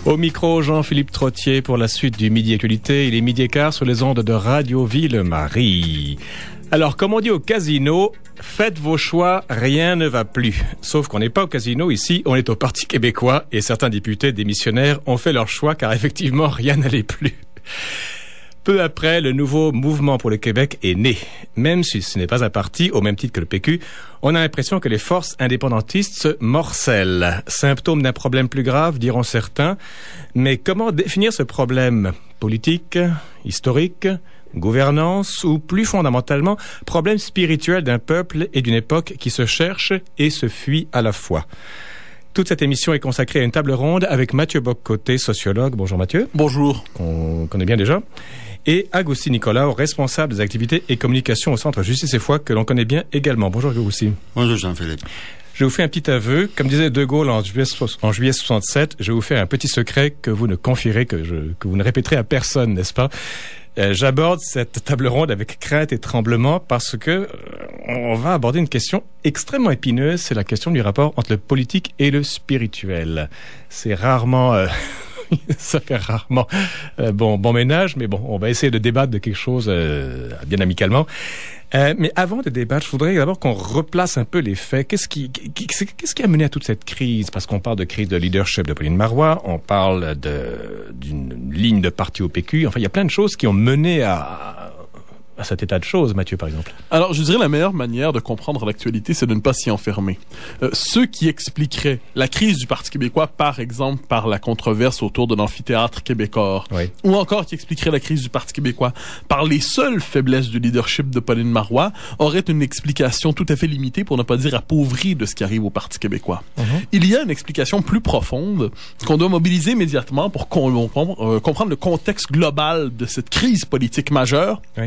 Au micro, Jean-Philippe Trottier pour la suite du Midi Actualité. Il est midi et quart sur les ondes de Radio Ville-Marie. Alors, comme on dit au casino, faites vos choix, rien ne va plus. Sauf qu'on n'est pas au casino ici, on est au Parti québécois et certains députés démissionnaires ont fait leur choix car effectivement rien n'allait plus. Peu après, le nouveau Mouvement pour le Québec est né. Même si ce n'est pas un parti, au même titre que le PQ, on a l'impression que les forces indépendantistes se morcellent. Symptôme d'un problème plus grave, diront certains. Mais comment définir ce problème? Politique, historique, gouvernance ou plus fondamentalement, problème spirituel d'un peuple et d'une époque qui se cherche et se fuit à la fois? Toute cette émission est consacrée à une table ronde avec Mathieu Bock-Côté, sociologue. Bonjour Mathieu. Bonjour. On connaît bien déjà. Et Agustin Nicolas, responsable des activités et communications au Centre Justice et Foi, que l'on connaît bien également. Bonjour Agustin. Bonjour Jean-Philippe. Je vous fais un petit aveu. Comme disait De Gaulle en juillet 67, je vais vous faire un petit secret que vous ne confierez, que vous ne répéterez à personne, n'est-ce pas? J'aborde cette table ronde avec crainte et tremblement parce que on va aborder une question extrêmement épineuse. C'est la question du rapport entre le politique et le spirituel. C'est rarement... ça fait rarement bon ménage, mais bon, on va essayer de débattre de quelque chose bien amicalement. Mais avant de débattre, je voudrais d'abord qu'on replace un peu les faits. Qu'est-ce qui a mené à toute cette crise? Parce qu'on parle de crise de leadership de Pauline Marois, on parle d'une ligne de parti au PQ. Enfin, il y a plein de choses qui ont mené à cet état de choses, Mathieu, par exemple. Alors, je dirais la meilleure manière de comprendre l'actualité, c'est de ne pas s'y enfermer. Ceux qui expliqueraient la crise du Parti québécois, par exemple, par la controverse autour de l'amphithéâtre québécois, oui, ou encore qui expliqueraient la crise du Parti québécois par les seules faiblesses du leadership de Pauline Marois, auraient une explication tout à fait limitée, pour ne pas dire appauvrie, de ce qui arrive au Parti québécois. Il y a une explication plus profonde qu'on doit mobiliser immédiatement pour comprendre le contexte global de cette crise politique majeure. Oui.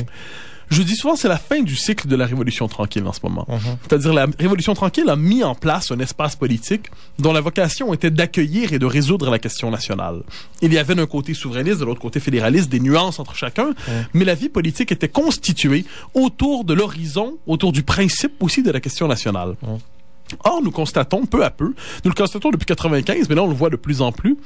Je dis souvent, c'est la fin du cycle de la Révolution tranquille en ce moment. C'est-à-dire, la Révolution tranquille a mis en place un espace politique dont la vocation était d'accueillir et de résoudre la question nationale. Il y avait d'un côté souverainiste, de l'autre côté fédéraliste, des nuances entre chacun, mais la vie politique était constituée autour de l'horizon, autour du principe aussi de la question nationale. Or, nous constatons peu à peu, nous le constatons depuis 95, mais là on le voit de plus en plus,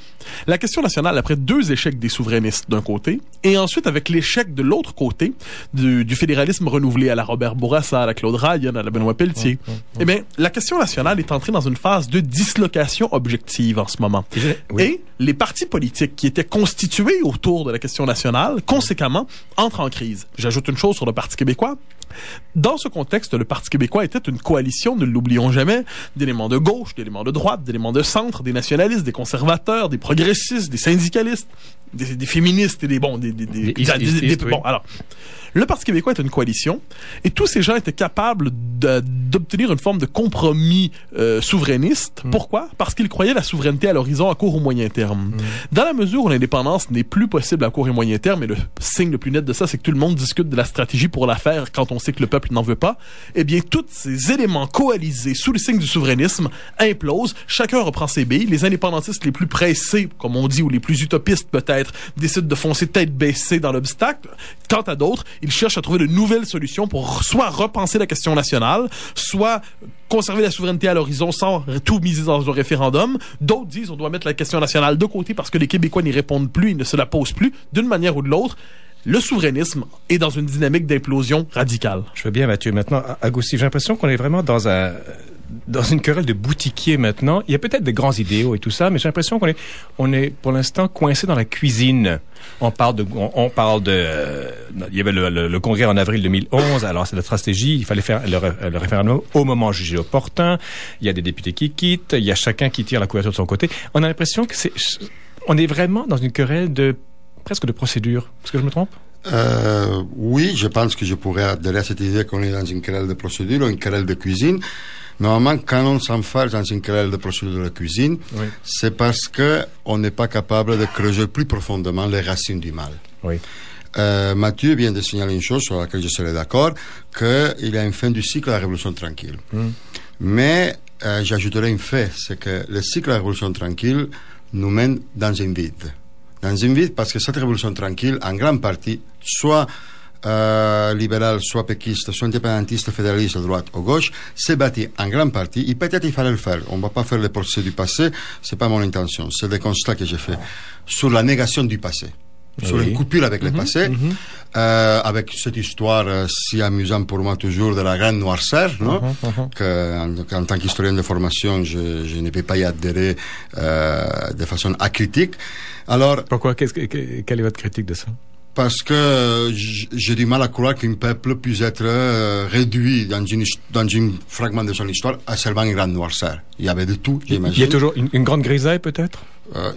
la question nationale, après deux échecs des souverainistes d'un côté, et ensuite avec l'échec de l'autre côté, du fédéralisme renouvelé à la Robert Bourassa, à la Claude Ryan, à la Benoît Pelletier, eh bien, la question nationale est entrée dans une phase de dislocation objective en ce moment. Oui. Et les partis politiques qui étaient constitués autour de la question nationale, conséquemment, entrent en crise. J'ajoute une chose sur le Parti québécois. Dans ce contexte, le Parti québécois était une coalition, ne l'oublions jamais, d'éléments de gauche, d'éléments de droite, d'éléments de centre, des nationalistes, des conservateurs, des progressistes, des syndicalistes, des féministes et des bon, alors, le Parti québécois est une coalition et tous ces gens étaient capables d'obtenir une forme de compromis souverainiste. Pourquoi? Parce qu'ils croyaient la souveraineté à l'horizon à court ou moyen terme. Dans la mesure où l'indépendance n'est plus possible à court et moyen terme, et le signe le plus net de ça, c'est que tout le monde discute de la stratégie pour la faire quand on sait que le peuple n'en veut pas, eh bien, tous ces éléments coalisés sous le signe du souverainisme implosent, chacun reprend ses billes, les indépendantistes les plus pressés, comme on dit, ou les plus utopistes peut-être, décident de foncer tête baissée dans l'obstacle. Quant à d'autres, ils cherchent à trouver de nouvelles solutions pour soit repenser la question nationale, soit conserver la souveraineté à l'horizon sans tout miser dans un référendum. D'autres disent on doit mettre la question nationale de côté parce que les Québécois n'y répondent plus, ils ne se la posent plus, d'une manière ou de l'autre. Le souverainisme est dans une dynamique d'implosion radicale. Je veux bien, Mathieu. Maintenant, Agustin, j'ai l'impression qu'on est vraiment dans une querelle de boutiquier maintenant. Il y a peut-être des grands idéaux et tout ça, mais j'ai l'impression qu'on est pour l'instant coincé dans la cuisine. On parle de, il y avait le congrès en avril 2011. Alors c'est la stratégie. Il fallait faire le référendum au moment jugé opportun. Il y a des députés qui quittent. Il y a chacun qui tire la couverture de son côté. On a l'impression que on est vraiment dans une querelle presque de procédure. Est-ce que je me trompe? Oui, je pense que je pourrais adhérer à cette idée qu'on est dans une querelle de procédure ou une querelle de cuisine. Normalement, quand on s'enferme dans une querelle de procédure de la cuisine, oui, c'est parce que on n'est pas capable de creuser plus profondément les racines du mal. Oui. Mathieu vient de signaler une chose sur laquelle je serais d'accord, qu'il y a une fin du cycle de la Révolution tranquille. Mais j'ajouterai un fait, c'est que le cycle de la Révolution tranquille nous mène dans un vide. Dans un vide parce que cette Révolution tranquille, en grande partie, soit libéral, soit péquiste, soit indépendantiste, fédéraliste, à droite ou gauche, s'est bâti en grande partie, et peut-être il fallait le faire. On ne va pas faire les procès du passé, c'est pas mon intention. C'est des constats que j'ai faits sur la négation du passé. Sur une coupure avec le passé, avec cette histoire si amusante pour moi toujours de la grande noirceur, non? En tant qu'historien de formation, je ne peux pas y adhérer de façon acritique. Alors, pourquoi? Quelle est votre critique de ça? Parce que j'ai du mal à croire qu'un peuple puisse être réduit dans un fragment de son histoire à seulement une grande noirceur. Il y avait de tout, j'imagine. Il y a toujours une grande grisaille, peut-être?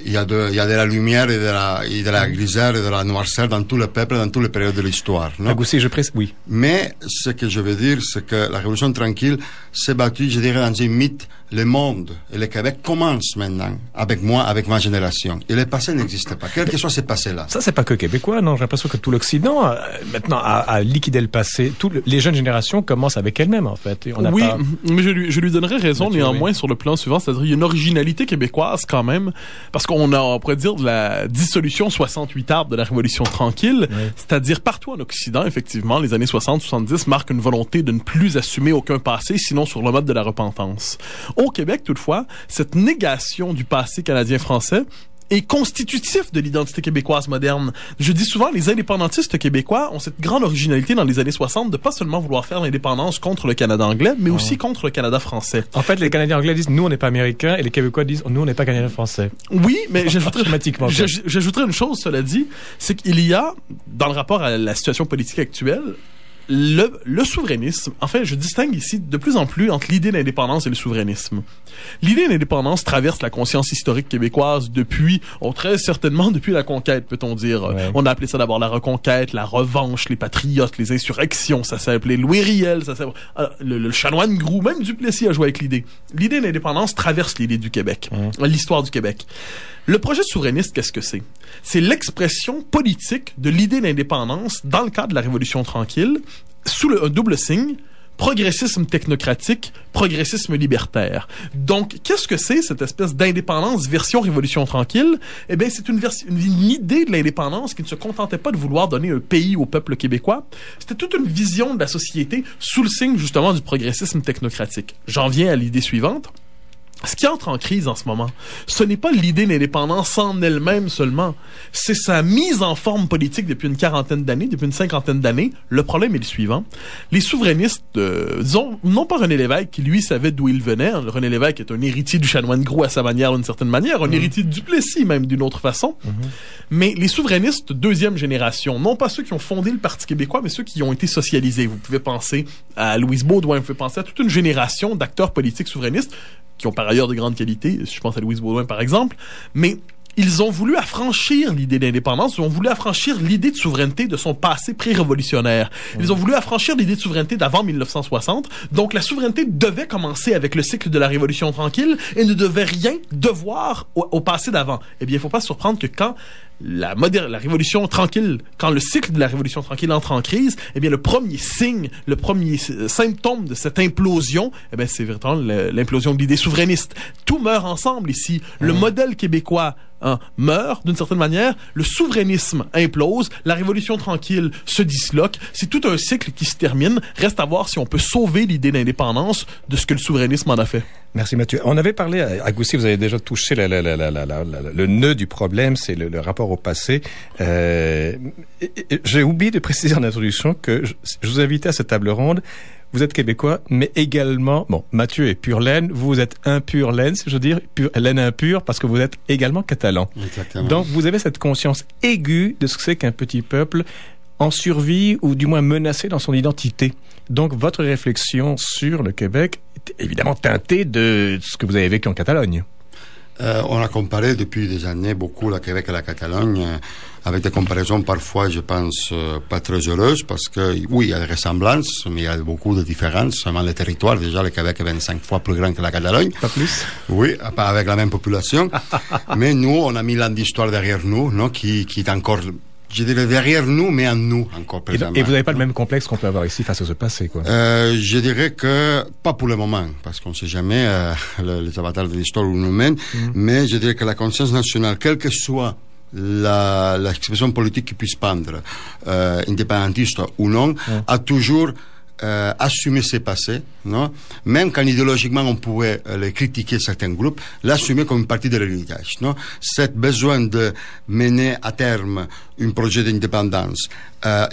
Il y a de la lumière et de la grisaille et de la noirceur dans tout le peuple, dans toutes les périodes de l'histoire. Agousti, je précise, oui. Mais ce que je veux dire, c'est que la Révolution tranquille s'est battue, je dirais, dans un mythe. Le monde et le Québec commencent maintenant avec moi, avec ma génération. Et le passé n'existe pas. Quel que soit ces passés-là. Ça, c'est pas que québécois, non? J'ai l'impression que tout l'Occident, maintenant, a liquidé le passé. Les jeunes générations commencent avec elles-mêmes, en fait. Et oui, mais je lui donnerais raison, néanmoins, sur le plan suivant. C'est-à-dire, il y a une originalité québécoise, quand même. Parce on pourrait dire, de la dissolution 68 arbres de la Révolution tranquille. Oui. C'est-à-dire, partout en Occident, effectivement, les années 60-70 marquent une volonté de ne plus assumer aucun passé, sinon sur le mode de la repentance. Au Québec, toutefois, cette négation du passé canadien-français est constitutif de l'identité québécoise moderne. Je dis souvent, les indépendantistes québécois ont cette grande originalité dans les années 60 de pas seulement vouloir faire l'indépendance contre le Canada anglais, mais aussi contre le Canada français. En fait, les Canadiens anglais disent, nous, on n'est pas américains, et les Québécois disent, nous, on n'est pas Canadiens français. Oui, mais j'ajouterais une chose, cela dit, c'est qu'il y a, dans le rapport à la situation politique actuelle, le souverainisme, en fait, je distingue ici de plus en plus entre l'idée d'indépendance et le souverainisme. L'idée d'indépendance traverse la conscience historique québécoise très certainement depuis la conquête, peut-on dire. Ouais. On a appelé ça d'abord la reconquête, la revanche, les patriotes, les insurrections, ça s'est appelé Louis Riel, le chanoine Groux, même Duplessis a joué avec l'idée. L'idée d'indépendance traverse l'idée du Québec, l'histoire du Québec. Le projet souverainiste, qu'est-ce que c'est? C'est l'expression politique de l'idée d'indépendance dans le cadre de la Révolution tranquille, sous un double signe, progressisme technocratique, progressisme libertaire. Donc, qu'est-ce que c'est cette espèce d'indépendance version Révolution tranquille? Eh bien, c'est une idée de l'indépendance qui ne se contentait pas de vouloir donner un pays au peuple québécois. C'était toute une vision de la société sous le signe, justement, du progressisme technocratique. J'en viens à l'idée suivante. Ce qui entre en crise en ce moment, ce n'est pas l'idée d'indépendance en elle-même seulement, c'est sa mise en forme politique depuis une quarantaine d'années, depuis une cinquantaine d'années. Le problème est le suivant. Les souverainistes, disons, non pas René Lévesque, qui lui savait d'où il venait. René Lévesque est un héritier du chanoine Groux à sa manière, d'une certaine manière, un héritier de Duplessis même d'une autre façon. Mais les souverainistes deuxième génération, non pas ceux qui ont fondé le Parti québécois, mais ceux qui ont été socialisés. Vous pouvez penser à Louise Baudouin, vous pouvez penser à toute une génération d'acteurs politiques souverainistes qui ont par ailleurs de grandes qualités, je pense à Louise Baudouin par exemple, mais ils ont voulu affranchir l'idée d'indépendance, ils ont voulu affranchir l'idée de souveraineté de son passé pré-révolutionnaire. Ils ont voulu affranchir l'idée de souveraineté d'avant 1960, donc la souveraineté devait commencer avec le cycle de la Révolution tranquille et ne devait rien devoir au passé d'avant. Eh bien, il ne faut pas se surprendre que quand la Révolution tranquille, quand le cycle de la Révolution tranquille entre en crise, eh bien, le premier signe, le premier symptôme de cette implosion, eh bien, c'est véritablement l'implosion de l'idée souverainiste. Tout meurt ensemble ici. Le modèle québécois meurt d'une certaine manière, le souverainisme implose, la Révolution tranquille se disloque, c'est tout un cycle qui se termine. Reste à voir si on peut sauver l'idée d'indépendance de ce que le souverainisme en a fait. Merci Mathieu. On avait parlé, Agousti, vous avez déjà touché le nœud du problème, c'est le rapport au passé. J'ai oublié de préciser en introduction que je vous invitais à cette table ronde. Vous êtes québécois, mais également, Mathieu est pur laine, vous êtes impur laine, si je veux dire, laine impure, parce que vous êtes également catalan. Exactement. Donc, vous avez cette conscience aiguë de ce que c'est qu'un petit peuple en survie, ou du moins menacé dans son identité. Donc, votre réflexion sur le Québec est évidemment teintée de ce que vous avez vécu en Catalogne. On a comparé depuis des années beaucoup le Québec et la Catalogne, avec des comparaisons parfois, je pense, pas très heureuses, parce que, oui, il y a des ressemblances, mais il y a beaucoup de différences. Seulement le territoire, déjà, le Québec est 25 fois plus grand que la Catalogne. Pas plus? Oui, pas avec la même population. Mais nous, on a mis l'an d'histoire derrière nous, non, qui est encore, je dirais derrière nous, mais en nous encore présentement. Et vous n'avez pas le même complexe qu'on peut avoir ici face à ce passé, quoi? Je dirais que pas pour le moment, parce qu'on ne sait jamais les avatars de l'histoire où nous mènent, mais je dirais que la conscience nationale, quelle que soit l'expression politique qu'il puisse prendre, indépendantiste ou non, a toujours assumer ses passés, non? Même quand idéologiquement on pouvait les critiquer certains groupes, l'assumer comme une partie de l'héritage, non? Cet besoin de mener à terme un projet d'indépendance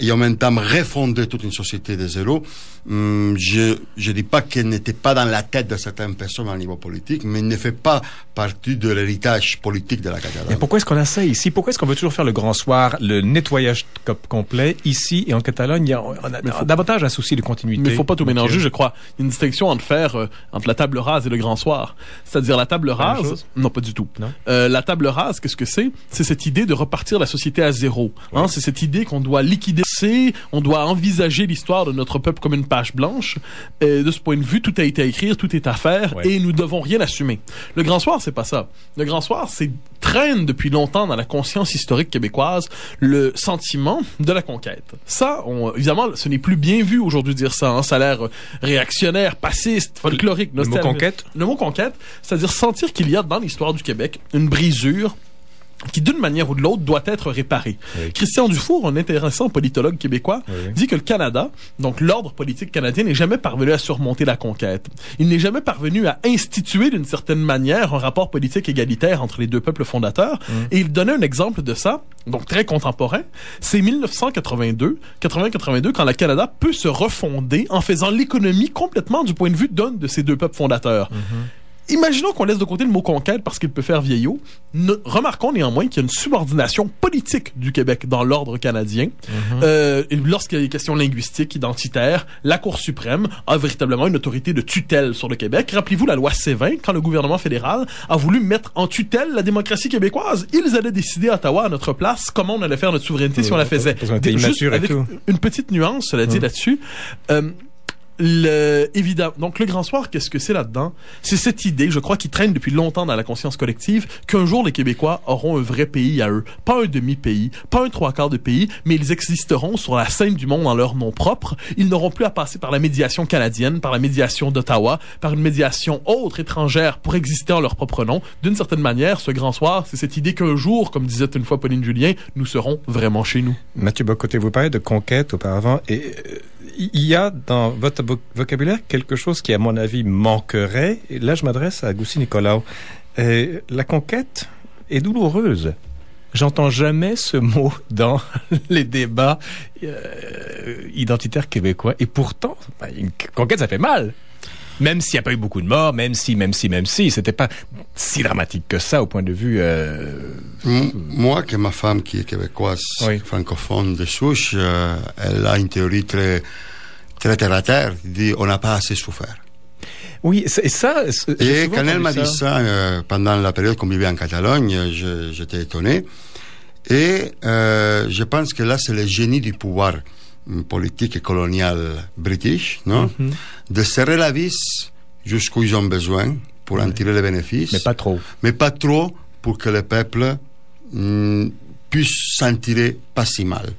et en même temps refonder toute une société de zéro, je dis pas qu'elle n'était pas dans la tête de certaines personnes au niveau politique, mais elle ne fait pas partie de l'héritage politique de la Catalogne. Et pourquoi est-ce qu'on a ça ici? Pourquoi est-ce qu'on veut toujours faire le grand soir, le nettoyage complet ici et en Catalogne? On a davantage un souci de continuité. Mais il faut pas tout mélanger, je crois. Il y a une distinction entre la table rase et le grand soir. C'est-à-dire la table rase, non pas du tout. La table rase, qu'est-ce que c'est? C'est cette idée de repartir la société à zéro. Hein? C'est cette idée qu'on doit liquider, on doit envisager l'histoire de notre peuple comme une page blanche. Et de ce point de vue, tout a été à écrire, tout est à faire, et nous devons rien assumer. Le grand soir, c'est pas ça. Le grand soir, traîne depuis longtemps dans la conscience historique québécoise le sentiment de la conquête. Ça, évidemment, ce n'est plus bien vu aujourd'hui de dire ça. Hein? Ça a l'air réactionnaire, passiste, folklorique, nostalgique. Le mot conquête? Le mot conquête, c'est-à-dire sentir qu'il y a dans l'histoire du Québec une brisure qui, d'une manière ou de l'autre, doit être réparée. Oui. Christian Dufour, un intéressant politologue québécois, dit que le Canada, donc l'ordre politique canadien, n'est jamais parvenu à surmonter la conquête. Il n'est jamais parvenu à instituer, d'une certaine manière, un rapport politique égalitaire entre les deux peuples fondateurs. Et il donnait un exemple de ça, donc très contemporain. C'est 1982, quand le Canada peut se refonder en faisant l'économie complètement du point de vue d'un de ces deux peuples fondateurs. Imaginons qu'on laisse de côté le mot conquête parce qu'il peut faire vieillot. Remarquons néanmoins qu'il y a une subordination politique du Québec dans l'ordre canadien. Lorsqu'il y a des questions linguistiques, identitaires, la Cour suprême a véritablement une autorité de tutelle sur le Québec. Rappelez-vous la loi C-20, quand le gouvernement fédéral a voulu mettre en tutelle la démocratie québécoise. Ils allaient décider à Ottawa, à notre place, comment on allait faire notre souveraineté si on la faisait. Juste avec une petite nuance, cela dit là-dessus. Évidemment. Donc, le grand soir, qu'est-ce que c'est là-dedans? C'est cette idée, je crois, qui traîne depuis longtemps dans la conscience collective, qu'un jour, les Québécois auront un vrai pays à eux. Pas un demi-pays, pas un trois-quarts de pays, mais ils existeront sur la scène du monde en leur nom propre. Ils n'auront plus à passer par la médiation canadienne, par la médiation d'Ottawa, par une médiation autre, étrangère, pour exister en leur propre nom. D'une certaine manière, ce grand soir, c'est cette idée qu'un jour, comme disait une fois Pauline Julien, nous serons vraiment chez nous. Mathieu Bock-Côté, vous parlez de conquête auparavant, et il y a dans votre vocabulaire quelque chose qui, à mon avis, manquerait. Et là, je m'adresse à Agustín Nicolaou. La conquête est douloureuse. J'entends jamais ce mot dans les débats identitaires québécois. Et pourtant, une conquête, ça fait mal. Même s'il n'y a pas eu beaucoup de morts, même si, c'était pas si dramatique que ça au point de vue... Moi, que ma femme qui est québécoise, francophone de souche, elle a une théorie très terre à terre, dit on n'a pas assez souffert. Oui, c'est ça. Et quand elle m'a dit ça pendant la période qu'on vivait en Catalogne, j'étais étonné. Et je pense que là, c'est le génie du pouvoir politique et colonial british, non? De serrer la vis jusqu'où ils ont besoin pour en tirer les bénéfices. Mais pas trop. Mais pas trop pour que le peuple puisse s'en tirer pas si mal.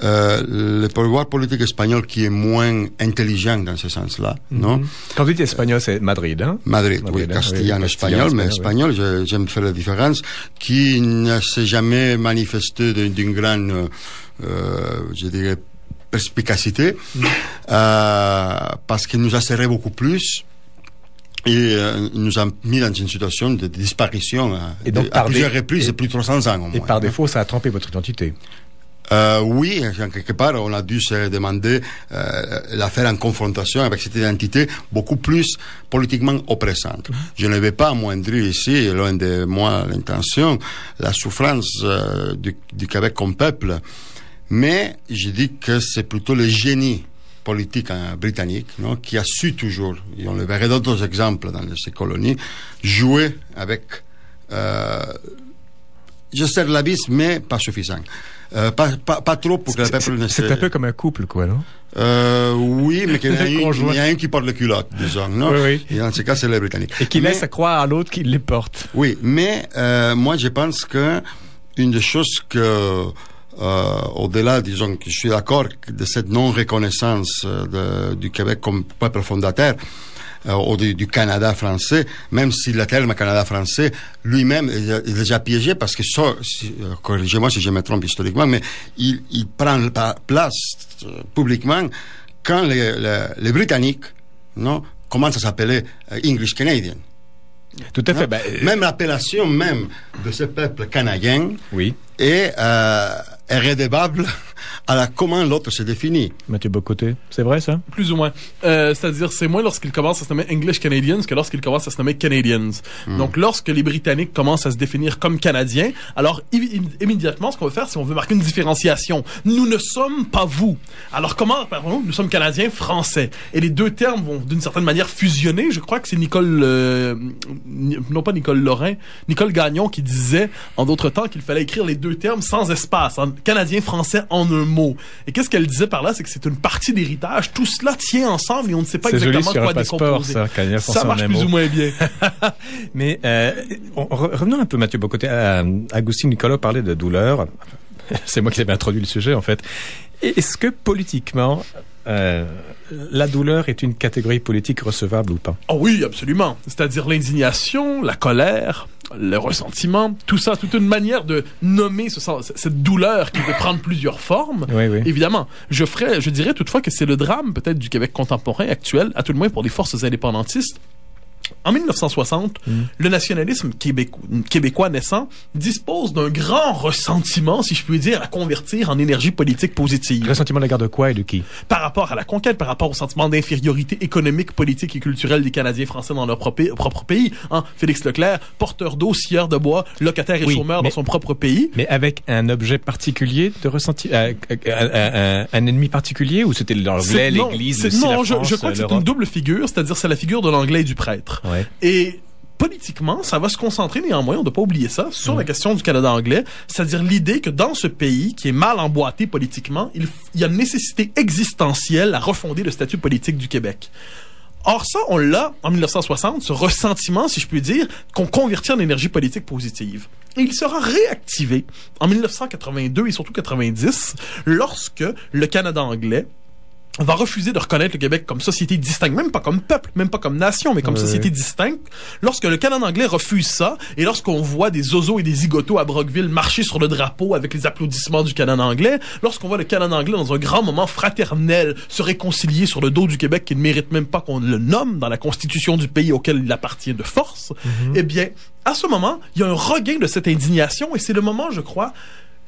Le pouvoir politique espagnol qui est moins intelligent dans ce sens-là, non? Quand vous dites espagnol, c'est Madrid, hein? Madrid, oui, castillan, espagnol, mais espagnol, j'aime faire la différence, qui ne s'est jamais manifesté d'une grande, je dirais, perspicacité, parce qu'il nous a serré beaucoup plus et nous a mis dans une situation de disparition et donc, à plusieurs reprises de plus de 300 ans au moins. Et par défaut, ça a trompé votre identité. Oui, quelque part, on a dû se demander la faire en confrontation avec cette identité beaucoup plus politiquement oppressante. Je ne vais pas amoindrir ici, loin de moi l'intention, la souffrance du Québec comme peuple, mais je dis que c'est plutôt le génie politique britannique, non, qui a su toujours, et on le verrait d'autres exemples dans ces colonies, jouer avec je serre la vis, mais pas suffisant. Pas trop pour que le peuple ne se... C'est un peu comme un couple, quoi, non? Oui, mais il y a un qui porte le culotte, disons, non? Oui. Et dans ce cas, c'est les Britanniques. Et qui laisse à croire à l'autre qu'il les porte. Oui, mais moi, je pense que une des choses que au-delà, disons, que je suis d'accord de cette non-reconnaissance du Québec comme peuple fondateur, ou du Canada français, même si le terme Canada français lui-même est déjà piégé parce que, corrigez-moi si je me trompe historiquement, mais il prend place publiquement quand les Britanniques, non, commencent à s'appeler English Canadian. Tout à fait. Même l'appellation même de ce peuple canadien est redevable à comment l'autre se définit. Mathieu Bock-Côté, c'est vrai ça? Plus ou moins. C'est-à-dire, c'est moins lorsqu'ils commencent à se nommer English Canadians que lorsqu'ils commencent à se nommer Canadians. Donc, lorsque les Britanniques commencent à se définir comme Canadiens, alors immédiatement, ce qu'on veut faire, c'est qu'on veut marquer une différenciation. Nous ne sommes pas vous. Alors, comment parlons-nous? Nous sommes Canadiens français. Et les deux termes vont d'une certaine manière fusionner. Je crois que c'est Nicole Gagnon qui disait, en d'autres temps, qu'il fallait écrire les deux termes sans espace. Canadien français en un mot. Et qu'est-ce qu'elle disait par là? C'est que c'est une partie d'héritage. Tout cela tient ensemble et on ne sait pas exactement quoi décomposer. Ça marche plus ou moins bien. Mais revenons un peu, Mathieu Bock-Côté. Agustin Niccolò parlait de douleur. C'est moi qui avais introduit le sujet, en fait. Est-ce que politiquement, la douleur est une catégorie politique recevable ou pas? Oh oui, absolument. C'est-à-dire l'indignation, la colère, le ressentiment, tout ça, toute une manière de nommer cette douleur qui peut prendre plusieurs formes. Oui. Évidemment. Je dirais toutefois que c'est le drame peut-être du Québec contemporain actuel, à tout le moins pour les forces indépendantistes. En 1960, le nationalisme québécois naissant dispose d'un grand ressentiment, si je puis dire, à convertir en énergie politique positive. Ressentiment de l'égard de quoi et de qui? Par rapport à la conquête, par rapport au sentiment d'infériorité économique, politique et culturelle des Canadiens français dans leur propre pays. Félix Leclerc, porteur d'eau, scieur de bois, locataire et chômeur dans son propre pays. Mais avec un objet particulier de ressenti, un ennemi particulier, ou c'était l'anglais, l'église, la France, je crois que c'est une double figure, c'est-à-dire c'est la figure de l'anglais et du prêtre. Ouais. Et politiquement, ça va se concentrer néanmoins, on ne doit pas oublier ça, sur la question du Canada anglais, c'est-à-dire l'idée que dans ce pays qui est mal emboîté politiquement, il y a une nécessité existentielle à refonder le statut politique du Québec. Or ça, on l'a en 1960, ce ressentiment, si je puis dire, qu'on convertit en énergie politique positive. Et il sera réactivé en 1982 et surtout 90, lorsque le Canada anglais va refuser de reconnaître le Québec comme société distincte, même pas comme peuple, même pas comme nation, mais comme société distincte. Lorsque le Canada anglais refuse ça, et lorsqu'on voit des zozos et des zigotos à Brockville marcher sur le drapeau avec les applaudissements du Canada anglais, lorsqu'on voit le Canada anglais dans un grand moment fraternel se réconcilier sur le dos du Québec qui ne mérite même pas qu'on le nomme dans la constitution du pays auquel il appartient de force, eh bien, à ce moment, il y a un regain de cette indignation, et c'est le moment, je crois,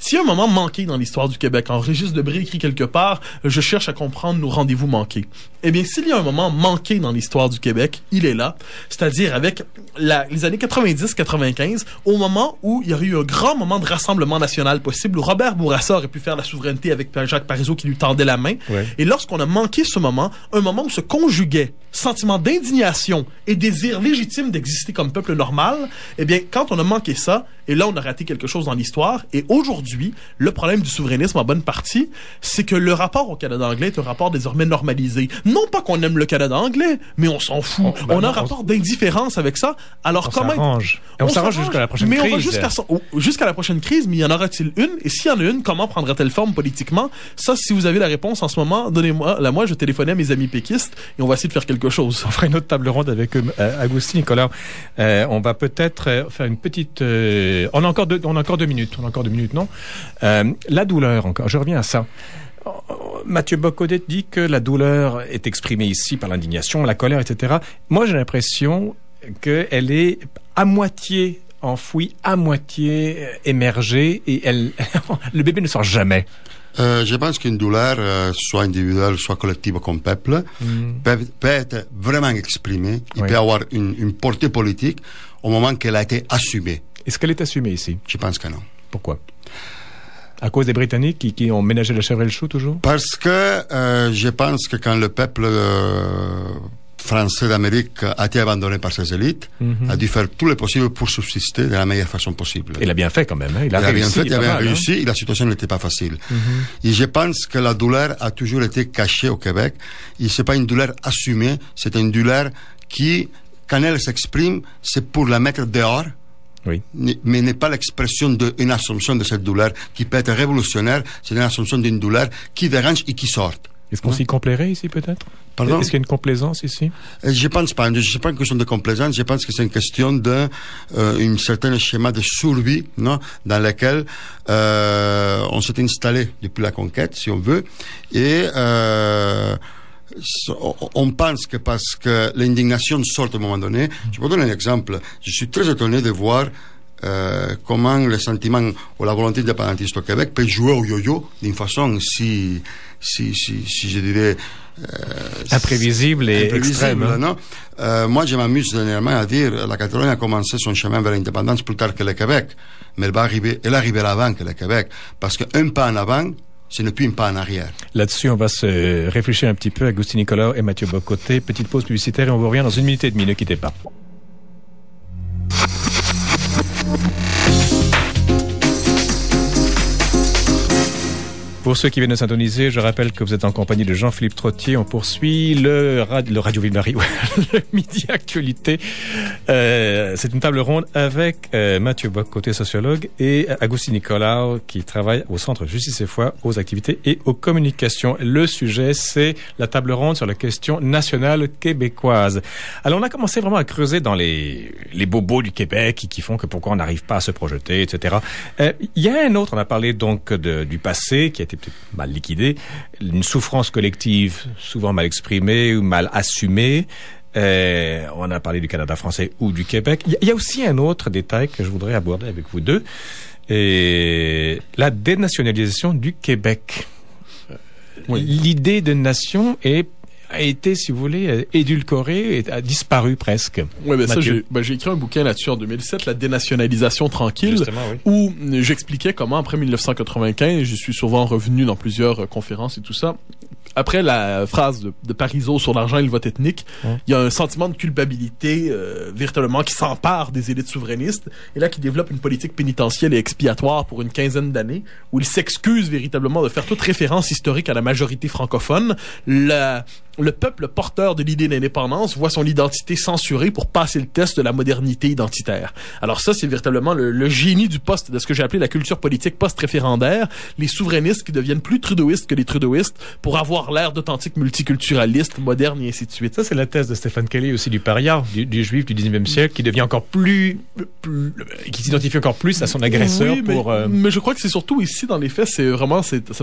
s'il y a un moment manqué dans l'histoire du Québec, en Régis Debray écrit quelque part, je cherche à comprendre nos rendez-vous manqués. Eh bien, s'il y a un moment manqué dans l'histoire du Québec, il est là. C'est-à-dire avec les années 90-95, au moment où il y a eu un grand moment de rassemblement national possible, où Robert Bourassa aurait pu faire la souveraineté avec Jacques Parizeau qui lui tendait la main. Ouais. Et lorsqu'on a manqué ce moment, un moment où se conjuguait sentiment d'indignation et désir légitime d'exister comme peuple normal, eh bien, quand on a manqué ça, et là, on a raté quelque chose dans l'histoire. Et aujourd'hui, le problème du souverainisme, en bonne partie, c'est que le rapport au Canada anglais est un rapport désormais normalisé. Non pas qu'on aime le Canada anglais, mais on s'en fout. On a un rapport d'indifférence avec ça. Alors, on s'arrange jusqu'à la prochaine crise. Mais on va jusqu'à la prochaine crise, mais y en aura-t-il une? Et s'il y en a une, comment prendra-t-elle forme politiquement? Ça, si vous avez la réponse en ce moment, donnez-moi. Moi, je téléphonais à mes amis péquistes et on va essayer de faire quelque chose. On fera une autre table ronde avec Agustin Niccolò. On va peut-être faire une petite... On a encore 2 minutes. Non? La douleur, encore. Je reviens à ça. Mathieu Bock-Côté dit que la douleur est exprimée ici par l'indignation, la colère, etc. Moi, j'ai l'impression qu'elle est à moitié enfouie, à moitié émergée, et le bébé ne sort jamais. Je pense qu'une douleur, soit individuelle, soit collective comme peuple, peut être vraiment exprimée. Il peut avoir une portée politique au moment qu'elle a été assumée. Est-ce qu'elle est assumée ici? Je pense que non. Pourquoi? À cause des Britanniques qui ont ménagé la chèvre et le chou toujours? Parce que je pense que quand le peuple français d'Amérique a été abandonné par ses élites, a dû faire tout le possible pour subsister de la meilleure façon possible. Il a bien fait quand même. Hein? Il a bien réussi et la situation n'était pas facile. Et je pense que la douleur a toujours été cachée au Québec. Et c'est pas une douleur assumée, c'est une douleur qui, quand elle s'exprime, c'est pour la mettre dehors. Oui. Mais n'est pas l'expression d'une assumption de cette douleur qui peut être révolutionnaire, c'est une assumption d'une douleur qui dérange et qui sort. Est-ce qu'on s'y complairait ici, peut-être? Pardon? Est-ce qu'il y a une complaisance ici? Je pense pas. C'est pas une question de complaisance. Je pense que c'est une question de une certain schéma de survie, non, dans lequel on s'est installé depuis la conquête, si on veut, et on pense que parce que l'indignation sort à un moment donné. Je peux donner un exemple. Je suis très étonné de voir comment le sentiment ou la volonté indépendantiste au Québec peut jouer au yo-yo d'une façon si je dirais imprévisible et extrême. Hein? Non? Moi, je m'amuse dernièrement à dire la Catalogne a commencé son chemin vers l'indépendance plus tard que le Québec, mais elle arrivera avant que le Québec, parce qu'un pas en avant, ce n'est plus un pas en arrière. Là-dessus, on va se réfléchir un petit peu. Agustin Nicolaou et Mathieu Bock-Côté. Petite pause publicitaire et on vous revient dans 1 minute et demie. Ne quittez pas. Pour ceux qui viennent de s'intoniser, je rappelle que vous êtes en compagnie de Jean-Philippe Trottier. On poursuit le Radio Ville-Marie, le Midi Actualité. C'est une table ronde avec Mathieu Bock, côté sociologue, et Agustin Nicolaou, qui travaille au Centre Justice et Foi, aux activités et aux communications. Le sujet, c'est la table ronde sur la question nationale québécoise. Alors, on a commencé vraiment à creuser dans les bobos du Québec qui font que pourquoi on n'arrive pas à se projeter, etc. Il y a un autre, on a parlé donc du passé, qui a été peut-être mal liquidé, une souffrance collective souvent mal exprimée ou mal assumée. On a parlé du Canada français ou du Québec. Il y a aussi un autre détail que je voudrais aborder avec vous deux, et la dénationalisation du Québec. Oui. L'idée de nation a été, si vous voulez, édulcorée et a disparu presque. Oui, ben ça, j'ai écrit un bouquin là-dessus en 2007, La dénationalisation tranquille, oui. Où j'expliquais comment, après 1995, je suis souvent revenu dans plusieurs conférences et tout ça, après la phrase de Parizeau sur l'argent et le vote ethnique, il y a un sentiment de culpabilité véritablement qui s'empare des élites souverainistes, et là qui développe une politique pénitentielle et expiatoire pour une quinzaine d'années, où il s'excuse véritablement de faire toute référence historique à la majorité francophone. Le peuple porteur de l'idée d'indépendance voit son identité censurée pour passer le test de la modernité identitaire. Alors ça, c'est véritablement le génie de ce que j'ai appelé la culture politique post-référendaire. Les souverainistes qui deviennent plus trudeauistes que les trudeauistes pour avoir l'air d'authentiques multiculturalistes, modernes et ainsi de suite. Ça, c'est la thèse de Stéphane Kelly aussi du paria, du juif du 19e siècle, qui devient encore plus qui s'identifie encore plus à son agresseur. Oui, mais je crois que c'est surtout ici, dans les faits, ça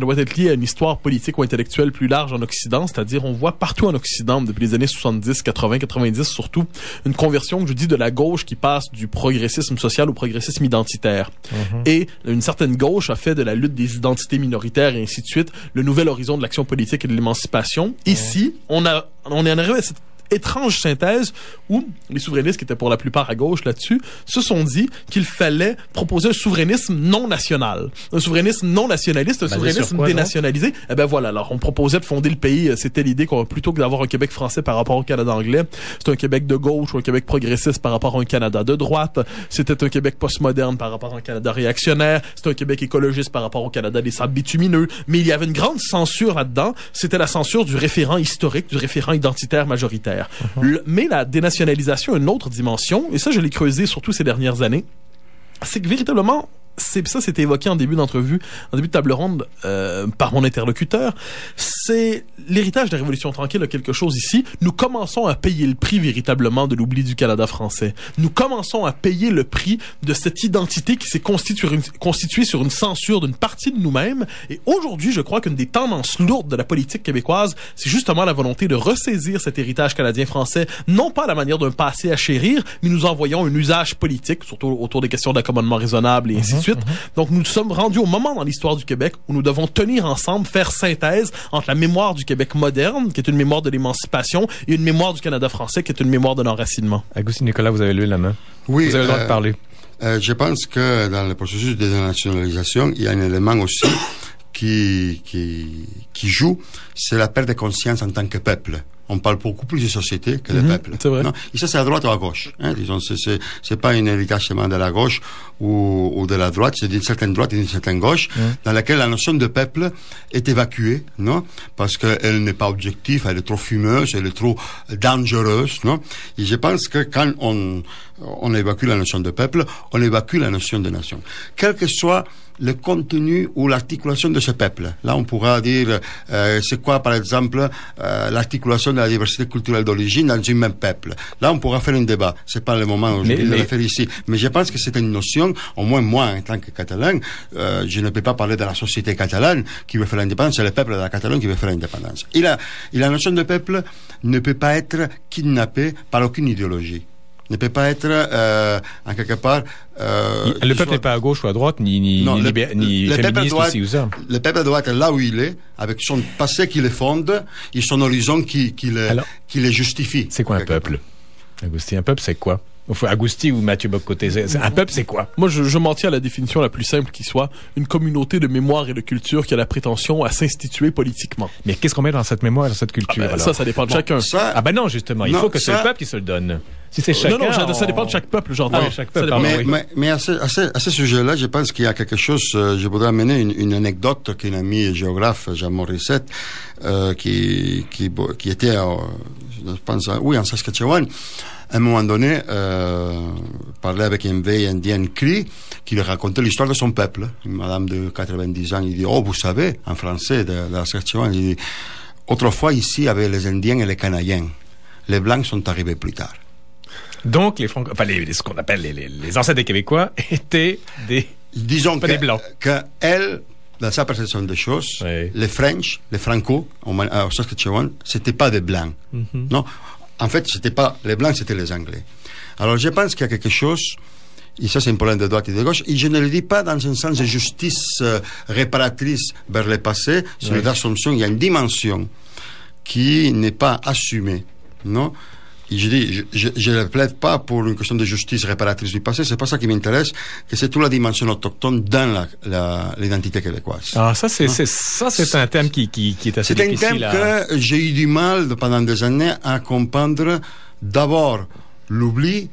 doit être lié à une histoire politique ou intellectuelle plus large en Occident, c'est-à-dire on voit partout en Occident, depuis les années 70, 80, 90 surtout, une conversion, je dis, de la gauche qui passe du progressisme social au progressisme identitaire. Et une certaine gauche a fait de la lutte des identités minoritaires et ainsi de suite le nouvel horizon de l'action politique et de l'émancipation. Ici, on est en arrivé à cette étrange synthèse où les souverainistes, qui étaient pour la plupart à gauche là-dessus, se sont dit qu'il fallait proposer un souverainisme non national. Un souverainisme non nationaliste, un souverainisme dénationalisé. Eh ben voilà, alors on proposait de fonder le pays, c'était l'idée qu'on, plutôt que d'avoir un Québec français par rapport au Canada anglais, c'est un Québec de gauche ou un Québec progressiste par rapport à un Canada de droite, c'était un Québec postmoderne par rapport à un Canada réactionnaire, c'était un Québec écologiste par rapport au Canada des sables bitumineux, mais il y avait une grande censure là-dedans, c'était la censure du référent historique, du référent identitaire majoritaire. Mais la dénationalisation a une autre dimension, et ça je l'ai creusé surtout ces dernières années, c'est que véritablement, ça c'était évoqué en début d'entrevue, en début de table ronde par mon interlocuteur, c'est l'héritage de la Révolution tranquille a quelque chose ici. Nous commençons à payer le prix véritablement de l'oubli du Canada français. Nous commençons à payer le prix de cette identité qui s'est constituée sur une censure d'une partie de nous-mêmes. Et aujourd'hui, je crois qu'une des tendances lourdes de la politique québécoise, c'est justement la volonté de ressaisir cet héritage canadien-français, non pas à la manière d'un passé à chérir, mais nous en voyons un usage politique, surtout autour des questions d'accommodement raisonnable et ainsi de suite. Donc nous sommes rendus au moment dans l'histoire du Québec où nous devons tenir ensemble, faire synthèse entre la mémoire du Québec moderne, qui est une mémoire de l'émancipation, et une mémoire du Canada français, qui est une mémoire de l'enracinement. Agustin Nicolaou, vous avez levé la main. Oui. Vous avez le droit de parler. Je pense que dans le processus de dénationalisation, il y a un élément aussi qui joue, c'est la perte de conscience en tant que peuple. on parle beaucoup plus de société que de peuple. C'est vrai. Non? Et ça, c'est à droite ou à gauche. Hein? Disons, c'est pas un héritage seulement de la gauche ou de la droite, c'est d'une certaine droite et d'une certaine gauche, dans laquelle la notion de peuple est évacuée, non? Parce qu'elle n'est pas objective, elle est trop fumeuse, elle est trop dangereuse, non? Et je pense que quand on évacue la notion de peuple, on évacue la notion de nation. Quel que soit le contenu ou l'articulation de ce peuple. Là, on pourra dire, c'est quoi, par exemple, l'articulation de la diversité culturelle d'origine dans un même peuple. Là, on pourra faire un débat. C'est pas le moment aujourd'hui de le faire ici. Mais je pense que c'est une notion, au moins moi, en tant que Catalan, je ne peux pas parler de la société catalane qui veut faire l'indépendance, c'est le peuple de la Catalogne qui veut faire l'indépendance. Et la notion de peuple ne peut pas être kidnappée par aucune idéologie. Ne peut pas être en quelque part. Le peuple n'est pas à gauche ou à droite, ni féministe aussi ou ça. Le peuple doit être là où il est, avec son passé qui le fonde et son horizon qui le justifie. C'est quoi un peuple, Agustí? Un peuple, c'est quoi? Agustí ou Mathieu Bock-Côté, un peuple, c'est quoi? Moi, je m'en tiens à la définition la plus simple qui soit, une communauté de mémoire et de culture qui a la prétention à s'instituer politiquement. Mais qu'est-ce qu'on met dans cette mémoire et dans cette culture? Alors? Ça dépend de chacun. Non, justement, il faut que c'est le peuple qui se le donne. Si c'est chacun... Non, ça dépend de chaque peuple, Jordan. Chaque peuple, mais à ce sujet-là, je pense qu'il y a quelque chose, je voudrais amener une anecdote qu'un ami géographe, Jean Morissette, qui était, je pense, en Saskatchewan, à un moment donné, parlait avec une vieille indienne Cree qui lui racontait l'histoire de son peuple. Une madame de 90 ans, il dit, vous savez, en français de la Saskatchewan, il dit, autrefois ici, il y avait les Indiens et les Canadiens. Les Blancs sont arrivés plus tard. Donc, ce qu'on appelle les ancêtres des Québécois étaient des Blancs. Que elle, dans sa perception des choses, les French, les Franco, au Saskatchewan, c'était pas des Blancs. Non? En fait, c'était pas les Blancs, c'était les Anglais. Alors, je pense qu'il y a quelque chose, et ça c'est un problème de droite et de gauche, et je ne le dis pas dans un sens de justice réparatrice vers le passé, c'est une assumption, il y a une dimension qui n'est pas assumée, non? Et je dis, je ne plaide pas pour une question de justice réparatrice du passé, c'est pas ça qui m'intéresse, que c'est toute la dimension autochtone dans l'identité québécoise. Ah, ça c'est un thème qui est assez difficile. C'est un thème que j'ai eu du mal pendant des années à comprendre, d'abord l'oubli,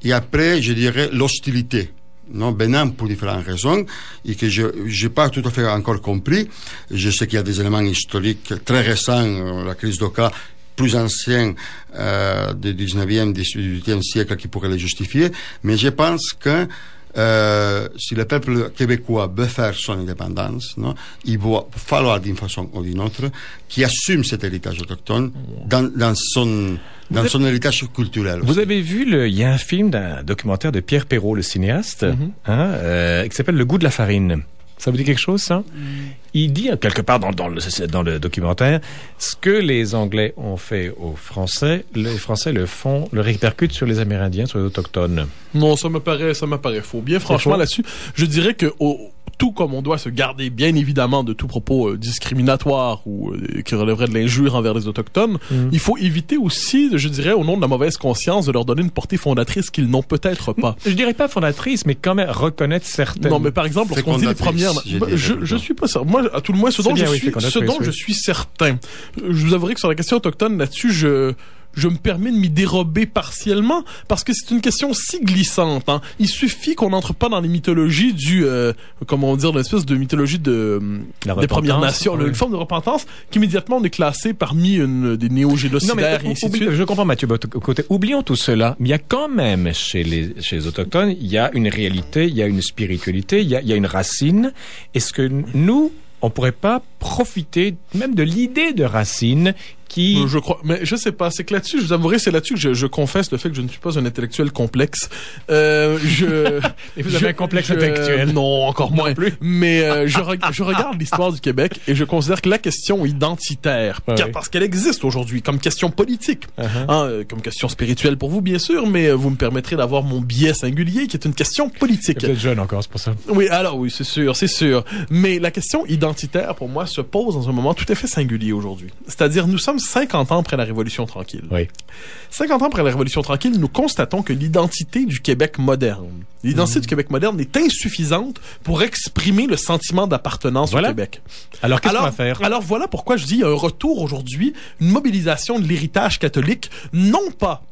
et après, je dirais, l'hostilité. Non, pour différentes raisons, et que je n'ai pas tout à fait encore compris. Je sais qu'il y a des éléments historiques très récents, la crise d'Oka, plus anciens du 19e, du 18e siècle qui pourraient les justifier, mais je pense que si le peuple québécois veut faire son indépendance, non, il va falloir d'une façon ou d'une autre qu'il assume cet héritage autochtone dans son héritage culturel. Vous avez vu, il y a un film d'un documentaire de Pierre Perrault, le cinéaste, qui s'appelle Le goût de la farine. Ça vous dit quelque chose, ça? Il dit, quelque part dans le documentaire, ce que les Anglais ont fait aux Français, les Français le répercutent sur les Amérindiens, sur les Autochtones. Non, ça me paraît faux. Bien franchement, là-dessus, je dirais que tout comme on doit se garder bien évidemment de tout propos discriminatoire ou qui relèverait de l'injure envers les Autochtones, il faut éviter aussi, je dirais, au nom de la mauvaise conscience, de leur donner une portée fondatrice qu'ils n'ont peut-être pas. Je dirais pas fondatrice, mais quand même reconnaître certaines... Non, mais par exemple, lorsqu'on dit les premières... Je suis pas certain. Moi, à tout le moins, ce dont je suis certain. Je vous avouerai que sur la question autochtone, là-dessus, je me permets de m'y dérober partiellement parce que c'est une question si glissante. Hein. Il suffit qu'on n'entre pas dans les mythologies comment dire, une espèce de mythologie des Premières Nations, une forme de repentance qu'immédiatement on est classé parmi des néo-génocidaires et ainsi de suite. Je comprends Mathieu Bock-Côté. Oublions tout cela, mais il y a quand même chez les Autochtones, il y a une réalité, il y a une spiritualité, il y a une racine. Est-ce que nous, on pourrait pas profiter même de l'idée de racine qui... Je crois, mais je sais pas, c'est que là-dessus, je vous avouerai, c'est là-dessus que je confesse le fait que je ne suis pas un intellectuel complexe. Et vous avez un complexe intellectuel? Non, encore moins. Non plus. Mais je regarde l'histoire du Québec et je considère que la question identitaire, parce qu'elle existe aujourd'hui comme question politique, comme question spirituelle pour vous, bien sûr, mais vous me permettrez d'avoir mon biais singulier qui est une question politique. Vous êtes jeune encore, c'est pour ça. Oui, alors oui, c'est sûr. Mais la question identitaire, pour moi, se pose dans un moment tout à fait singulier aujourd'hui. C'est-à-dire, nous sommes 50 ans après la Révolution tranquille. Oui. 50 ans après la Révolution tranquille, nous constatons que l'identité du Québec moderne, l'identité du Québec moderne est insuffisante pour exprimer le sentiment d'appartenance au Québec. Alors, qu'est-ce qu'on va faire? Alors, voilà pourquoi je dis, il y a un retour aujourd'hui, une mobilisation de l'héritage catholique, non pas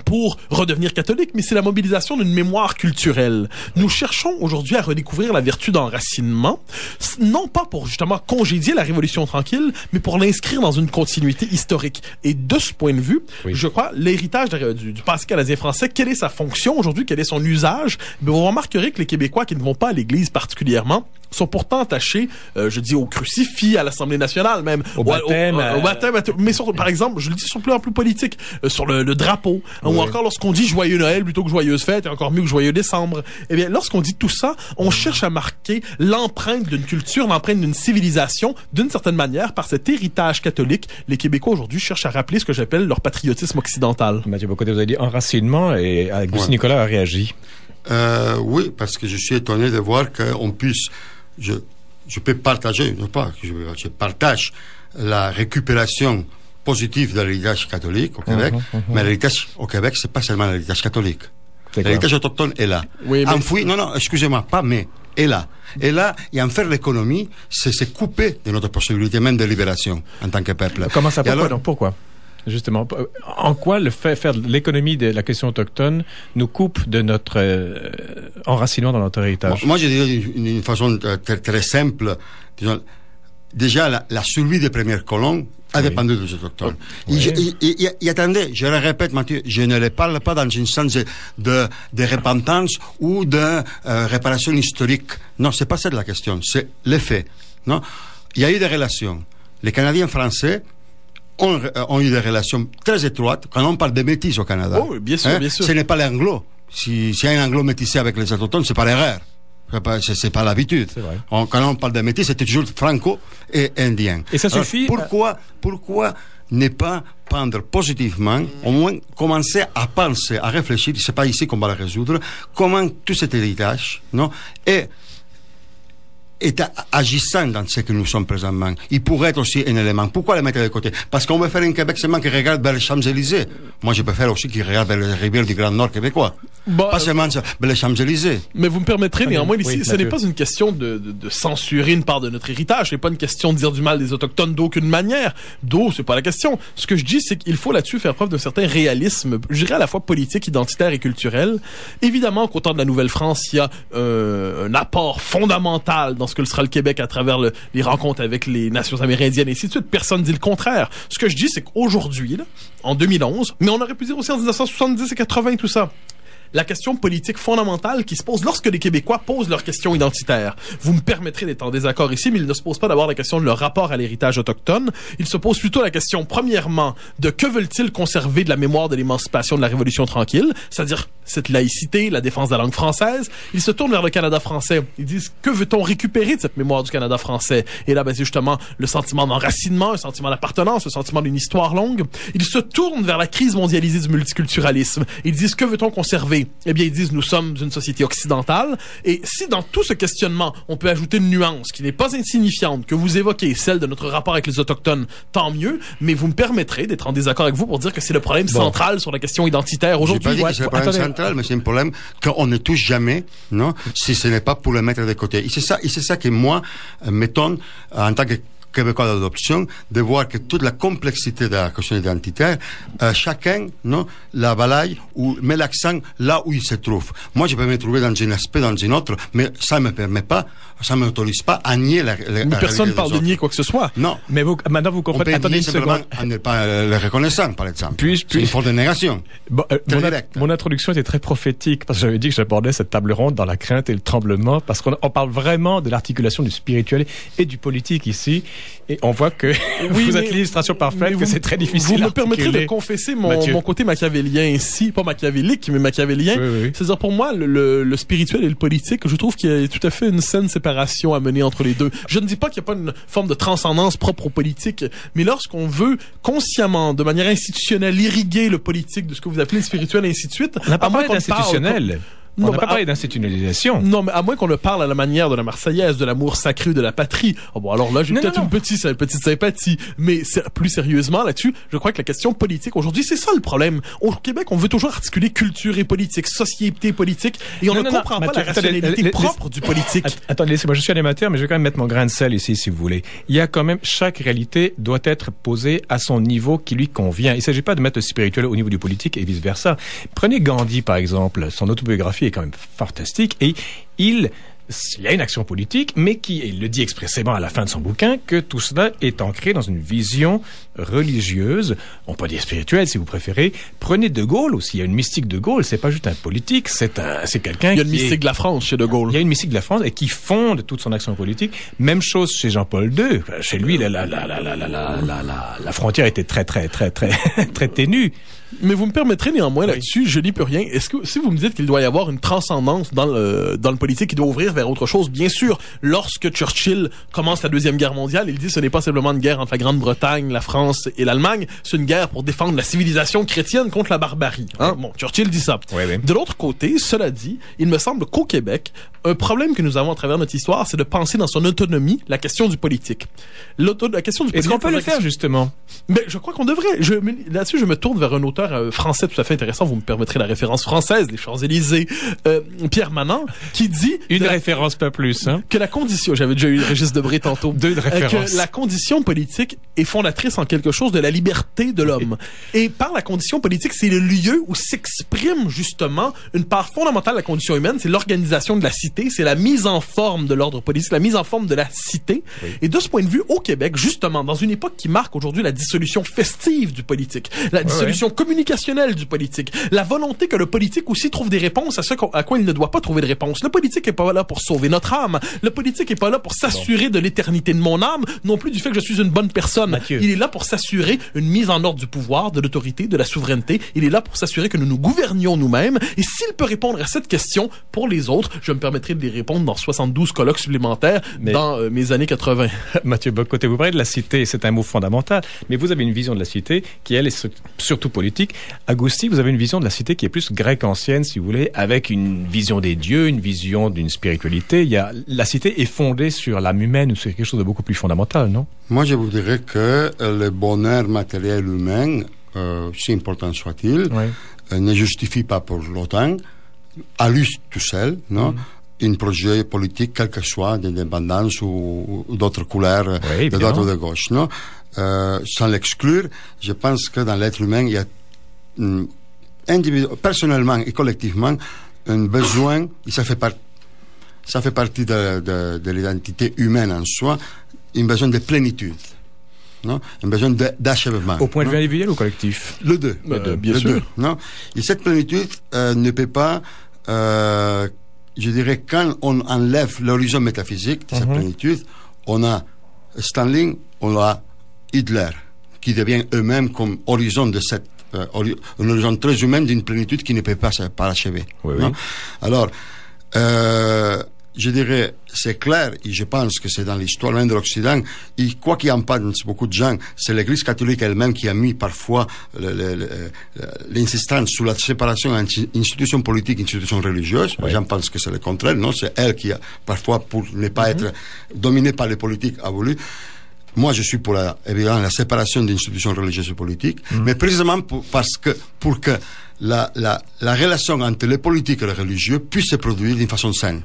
pour redevenir catholique, mais c'est la mobilisation d'une mémoire culturelle. Nous cherchons aujourd'hui à redécouvrir la vertu d'enracinement, non pas pour justement congédier la Révolution tranquille, mais pour l'inscrire dans une continuité historique. Et de ce point de vue, je crois, l'héritage du passé canadien-français, quelle est sa fonction aujourd'hui, quel est son usage? Mais vous remarquerez que les Québécois qui ne vont pas à l'Église particulièrement sont pourtant attachés, je dis au crucifix, à l'Assemblée nationale même, au baptême, mais par exemple, je le dis sur le plan plus politique, sur le drapeau, ou encore lorsqu'on dit joyeux Noël plutôt que joyeuse fête, et encore mieux que joyeux décembre. Eh bien, lorsqu'on dit tout ça, on cherche à marquer l'empreinte d'une culture, l'empreinte d'une civilisation, d'une certaine manière, par cet héritage catholique. Les Québécois aujourd'hui cherchent à rappeler ce que j'appelle leur patriotisme occidental. Mathieu Bocoté, vous avez dit enracinement, et Agustin Nicolas a réagi. Oui, parce que je suis étonné de voir qu'on puisse... Je peux partager, non pas que je partage la récupération positive de l'héritage catholique au Québec, mais l'héritage au Québec, c'est pas seulement l'héritage catholique. L'héritage autochtone est là. Oui, mais... Enfoui, non, excusez-moi, pas mais, est là. Et là, et en faire l'économie, c'est couper de notre possibilité même de libération en tant que peuple. Comment ça, pourquoi? Justement, en quoi le fait faire l'économie de la question autochtone nous coupe de notre enracinement dans notre héritage? Moi, je dirais d'une façon très simple. Disons, déjà, la survie des premiers colons a dépendu des autochtones. Et attendez, je le répète, Mathieu, je ne les parle pas dans une sens de repentance ou de réparation historique. Non, c'est pas ça la question, c'est les faits. Non, il y a eu des relations. Les Canadiens français ont eu des relations très étroites quand on parle de métis au Canada. Oh, bien sûr, bien sûr. Ce n'est pas l'anglo. Si y a un anglo métissé avec les autochtones, c'est pas l'erreur. C'est pas l'habitude. Quand on parle de métis, c'était toujours franco et indien. Et ça suffit. Pourquoi ne pas prendre positivement, au moins commencer à penser, à réfléchir, c'est pas ici qu'on va le résoudre, comment tout cet héritage, non, est agissant dans ce que nous sommes présentement. Il pourrait être aussi un élément. Pourquoi le mettre de côté? Parce qu'on veut faire un Québec seulement qui regarde vers les Champs-Élysées. Moi, je peux faire aussi qui regarde vers les rivières du Grand Nord québécois. Pas seulement vers les Champs-Élysées. Mais vous me permettrez néanmoins ici, ce n'est pas une question de censurer une part de notre héritage. Ce n'est pas une question de dire du mal des Autochtones d'aucune manière. C'est pas la question. Ce que je dis, c'est qu'il faut là-dessus faire preuve d'un certain réalisme, je dirais à la fois politique, identitaire et culturel. Évidemment qu'au temps de la Nouvelle-France, il y a un apport fondamental dans ce que sera le Québec à travers les rencontres avec les nations amérindiennes et ainsi de suite. Personne ne dit le contraire. Ce que je dis, c'est qu'aujourd'hui, en 2011, mais on aurait pu dire aussi en 1970 et 80 tout ça, la question politique fondamentale qui se pose lorsque les Québécois posent leurs questions identitaires. Vous me permettrez d'être en désaccord ici, mais il ne se pose pas d'abord la question de leur rapport à l'héritage autochtone. Il se pose plutôt la question, premièrement, de que veulent-ils conserver de la mémoire de l'émancipation de la Révolution tranquille, c'est-à-dire cette laïcité, la défense de la langue française. Ils se tournent vers le Canada français. Ils disent, que veut-on récupérer de cette mémoire du Canada français? Et là, c'est justement le sentiment d'enracinement, un sentiment d'appartenance, un sentiment d'une histoire longue. Ils se tournent vers la crise mondialisée du multiculturalisme. Ils disent, que veut-on conserver? Eh bien, ils disent, nous sommes une société occidentale. Et si dans tout ce questionnement, on peut ajouter une nuance qui n'est pas insignifiante, que vous évoquez, celle de notre rapport avec les Autochtones, tant mieux. Mais vous me permettrez d'être en désaccord avec vous pour dire que c'est le problème central sur la question identitaire aujourd'hui. J'ai pas dit que c'est le problème central, mais c'est un problème qu'on ne touche jamais, non, si ce n'est pas pour le mettre de côté. Et c'est ça qui, moi, m'étonne, en tant que Québécois d'adoption, de voir que toute la complexité de la question identitaire, chacun, non, la balaye ou met l'accent là où il se trouve. Moi, je peux me trouver dans un aspect, dans un autre, mais ça me permet pas, ça m'autorise pas à nier la personne ne parle de nier quoi que ce soit. Non. Mais maintenant, vous comprenez. Attendez une seconde. À ne pas le reconnaissant, par exemple. C'est une forme de négation. Bon, mon introduction était très prophétique, parce que j'avais dit que j'abordais cette table ronde dans la crainte et le tremblement, parce qu'on parle vraiment de l'articulation du spirituel et du politique ici. Et on voit que vous êtes l'illustration parfaite, que c'est très difficile. Vous me permettrez de confesser mon côté machiavélien ici, pas machiavélique, mais machiavélien. Oui. C'est-à-dire, pour moi, le spirituel et le politique, je trouve qu'il y a tout à fait une saine séparation à mener entre les deux. Je ne dis pas qu'il n'y a pas une forme de transcendance propre au politique, mais lorsqu'on veut consciemment, de manière institutionnelle, irriguer le politique de ce que vous appelez le spirituel et ainsi de suite. On n'a pas parlé d'institutionnel. On n'a pas parlé d'institutionnalisation. Non, mais à moins qu'on ne parle à la manière de la Marseillaise, de l'amour sacré de la patrie. Oh, bon, alors là, j'ai peut-être une petite sympathie. Mais plus sérieusement, là-dessus, je crois que la question politique, aujourd'hui, c'est ça le problème. Au Québec, on veut toujours articuler culture et politique, société politique, et on ne comprend pas la rationalité propre du politique. Attendez, laissez-moi, je suis animateur, mais je vais quand même mettre mon grain de sel ici, si vous voulez. Il y a quand même, chaque réalité doit être posée à son niveau qui lui convient. Il ne s'agit pas de mettre le spirituel au niveau du politique et vice-versa. Prenez Gandhi, par exemple. Son autobiographie est quand même fantastique et il y a une action politique, mais il le dit expressément à la fin de son bouquin, que tout cela est ancré dans une vision religieuse, on peut dire spirituelle si vous préférez. Prenez De Gaulle aussi, il y a une mystique de Gaulle, c'est pas juste un politique, c'est quelqu'un qui... Il y a une mystique de la France chez De Gaulle. Il y a une mystique de la France et qui fonde toute son action politique. Même chose chez Jean-Paul II. Chez lui, la frontière était très ténue. Mais vous me permettrez néanmoins là-dessus, je n'y peux rien. Est-ce que si vous me dites qu'il doit y avoir une transcendance dans le politique qui doit ouvrir vers autre chose, bien sûr, lorsque Churchill commence la Deuxième Guerre mondiale, il dit ce n'est pas simplement une guerre entre la Grande-Bretagne, la France et l'Allemagne, c'est une guerre pour défendre la civilisation chrétienne contre la barbarie. Hein? Bon, Churchill dit ça. Oui. De l'autre côté, cela dit, il me semble qu'au Québec, un problème que nous avons à travers notre histoire, c'est de penser dans son autonomie la question du politique. La question du politique. Est-ce qu'on peut le faire justement? Mais je crois qu'on devrait. Là-dessus, je me tourne vers un auteur français tout à fait intéressant, vous me permettrez la référence française, les Champs-Élysées, Pierre Manant, qui dit... Une référence, pas plus, hein? Que la condition, j'avais déjà eu Régis Debray tantôt, deux références. Que la condition politique est fondatrice en quelque chose de la liberté de l'homme. Et par la condition politique, c'est le lieu où s'exprime justement une part fondamentale de la condition humaine, c'est l'organisation de la cité, c'est la mise en forme de l'ordre politique, la mise en forme de la cité. Oui. Et de ce point de vue, au Québec, justement, dans une époque qui marque aujourd'hui la dissolution festive du politique, la dissolution communicationnelle du politique, la volonté que le politique aussi trouve des réponses à ce à quoi il ne doit pas trouver de réponse. Le politique est pas là pour sauver notre âme. Le politique est pas là pour s'assurer de l'éternité de mon âme, non plus du fait que je suis une bonne personne. Mathieu. Il est là pour s'assurer une mise en ordre du pouvoir, de l'autorité, de la souveraineté. Il est là pour s'assurer que nous nous gouvernions nous-mêmes. Et s'il peut répondre à cette question, pour les autres, je me permettrai de les répondre dans 72 colloques supplémentaires dans mes années 80. Mathieu Bock-Côté, vous parlez de la cité, c'est un mot fondamental, mais vous avez une vision de la cité qui, elle, est surtout politique. Agousti, vous avez une vision de la cité qui est plus grecque ancienne, si vous voulez, avec une vision des dieux, une vision d'une spiritualité. La cité est fondée sur l'âme humaine ou sur quelque chose de beaucoup plus fondamental, non? Moi, je vous dirais que le bonheur matériel humain, si important soit-il, ne justifie pas pour l'OTAN, à lui tout seul, non? Un projet politique, quel que soit, d'indépendance ou d'autres couleurs, de droite ou de gauche, non? Sans l'exclure, je pense que dans l'être humain, il y a personnellement et collectivement un besoin, et ça fait partie de l'identité humaine en soi, un besoin de plénitude, non? Un besoin d'achèvement. Au point de vue individuel ou collectif? Le deux. Bien sûr. Non? Et cette plénitude ne peut pas, je dirais, quand on enlève l'horizon métaphysique de cette plénitude, on a Staline, on a Hitler, qui devient eux-mêmes comme horizon de cette un horizon très humain d'une plénitude qui ne peut pas se parachever. Oui. Alors, je dirais, c'est clair, et je pense que c'est dans l'histoire même de l'Occident, et quoi qu'il en pense beaucoup de gens, c'est l'Église catholique elle-même qui a mis parfois l'insistance sur la séparation entre institutions politiques et institutions religieuses. Les gens pensent que c'est le contraire, non? C'est elle qui a, parfois, pour ne pas être dominée par les politiques, a voulu. Moi, je suis pour évidemment la séparation des institutions religieuses et politiques, mais précisément pour que la relation entre les politiques et les religieux puisse se produire d'une façon saine.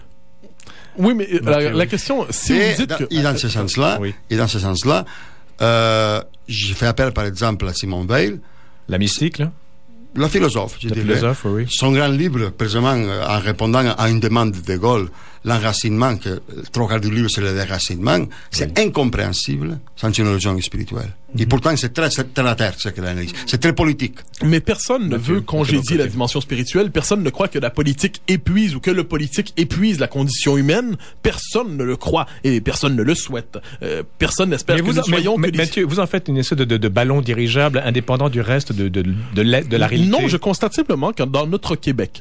Oui, mais la question, si vous dites que... Et dans ce sens-là, j'ai fait appel, par exemple, à Simone Veil. La mystique, là? La philosophe, je dirais. Philosophe, oui. Son grand livre, précisément, en répondant à une demande de Gaulle, l'enracinement, que le trois quarts du livre, c'est le déracinement, c'est incompréhensible sans une religion spirituelle. Et pourtant, c'est très terre à terre, ce qu'elle analyse. C'est très politique. Mais personne ne veut congédier la dimension spirituelle. Personne ne croit que la politique épuise ou que le politique épuise la condition humaine. Personne ne le croit et personne ne le souhaite. Personne n'espère que nous soyons... Mathieu, vous en faites une espèce de ballon dirigeable indépendant du reste de la réalité. Non, je constate simplement que dans notre Québec,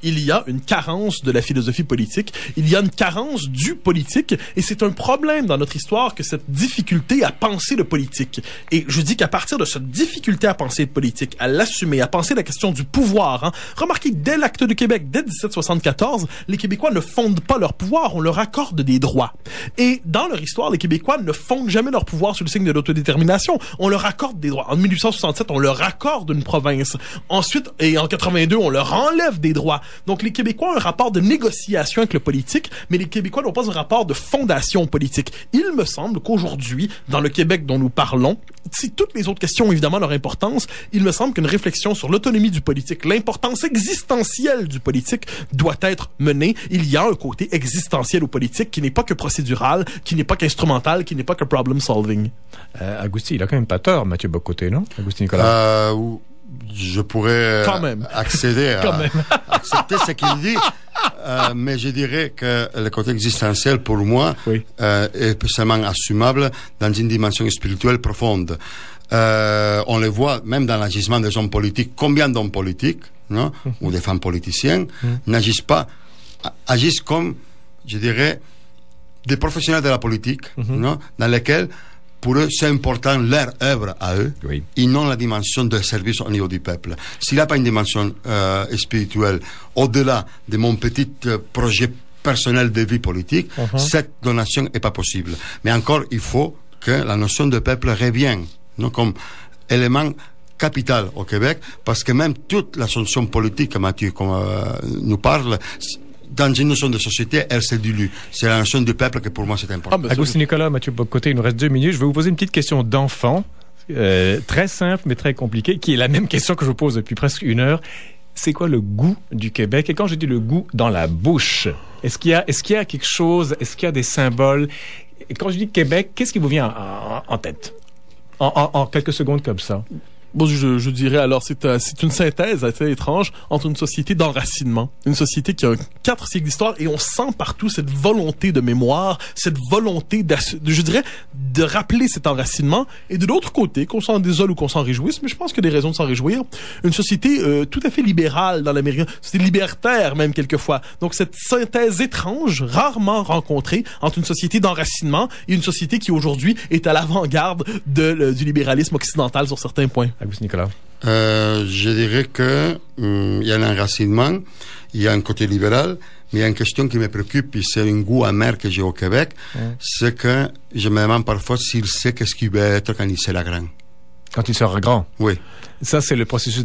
il y a une carence de la philosophie politique politique. Il y a une carence du politique et c'est un problème dans notre histoire que cette difficulté à penser le politique. Et je dis qu'à partir de cette difficulté à penser le politique, à l'assumer, à penser la question du pouvoir, remarquez, dès l'Acte de Québec, dès 1774, les Québécois ne fondent pas leur pouvoir, on leur accorde des droits. Et dans leur histoire, les Québécois ne fondent jamais leur pouvoir sous le signe de l'autodétermination. On leur accorde des droits. En 1867, on leur accorde une province. Ensuite, et en 82, on leur enlève des droits. Donc, les Québécois ont un rapport de négociation avec le politique, mais les Québécois n'ont pas un rapport de fondation politique. Il me semble qu'aujourd'hui, dans le Québec dont nous parlons, si toutes les autres questions ont évidemment leur importance, il me semble qu'une réflexion sur l'autonomie du politique, l'importance existentielle du politique doit être menée. Il y a un côté existentiel au politique qui n'est pas que procédural, qui n'est pas qu'instrumental, qui n'est pas que problem solving. Agustin, il a quand même pas tort, Mathieu Bock-Côté, non? Agustin Nicolas. Je pourrais accéder à accepter ce qu'il dit, mais je dirais que le côté existentiel, pour moi, est seulement assumable dans une dimension spirituelle profonde. On le voit même dans l'agissement des hommes politiques. Combien d'hommes politiques, non, ou des femmes politiciennes, n'agissent pas, agissent comme, je dirais, des professionnels de la politique, non, dans lesquels pour eux, c'est important leur œuvre à eux, et non la dimension de service au niveau du peuple. S'il n'y a pas une dimension spirituelle au-delà de mon petit projet personnel de vie politique, cette donation n'est pas possible. Mais encore, il faut que la notion de peuple revienne, non, comme élément capital au Québec, parce que même toute la solution politique que Mathieu nous parle, dans une notion de société, elle s'est dilue. C'est la notion du peuple que pour moi c'est important. Agustin Nicolas, Mathieu Bock-Côté, il nous reste 2 minutes. Je vais vous poser une petite question d'enfant, très simple mais très compliquée, qui est la même question que je vous pose depuis presque 1 heure. C'est quoi le goût du Québec? Et quand je dis le goût, dans la bouche, est-ce qu'il y a quelque chose, est-ce qu'il y a des symboles? Et quand je dis Québec, qu'est-ce qui vous vient en tête? En quelques secondes comme ça. Bon, je dirais alors, c'est une synthèse assez étrange entre une société d'enracinement, une société qui a 4 siècles d'histoire, et on sent partout cette volonté de mémoire, cette volonté je dirais, de rappeler cet enracinement, et de l'autre côté, qu'on s'en désole ou qu'on s'en réjouisse, mais je pense qu'il y a des raisons de s'en réjouir, une société tout à fait libérale dans l'Amérique, c'est libertaire même quelquefois. Donc cette synthèse étrange, rarement rencontrée, entre une société d'enracinement et une société qui aujourd'hui est à l'avant-garde du libéralisme occidental sur certains points. Agustin Nicolas. Je dirais que il y a un enracinement, il y a un côté libéral, mais il y a une question qui me préoccupe, et c'est un goût amer que j'ai au Québec, c'est que je me demande parfois s'il sait qu'est-ce qu'il va être quand il sera grand. Quand il sera grand? Oui. Ça, c'est le processus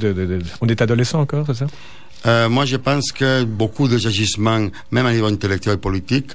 on est adolescent encore, c'est ça? Moi, je pense que beaucoup des agissements, même à niveau intellectuel et politique,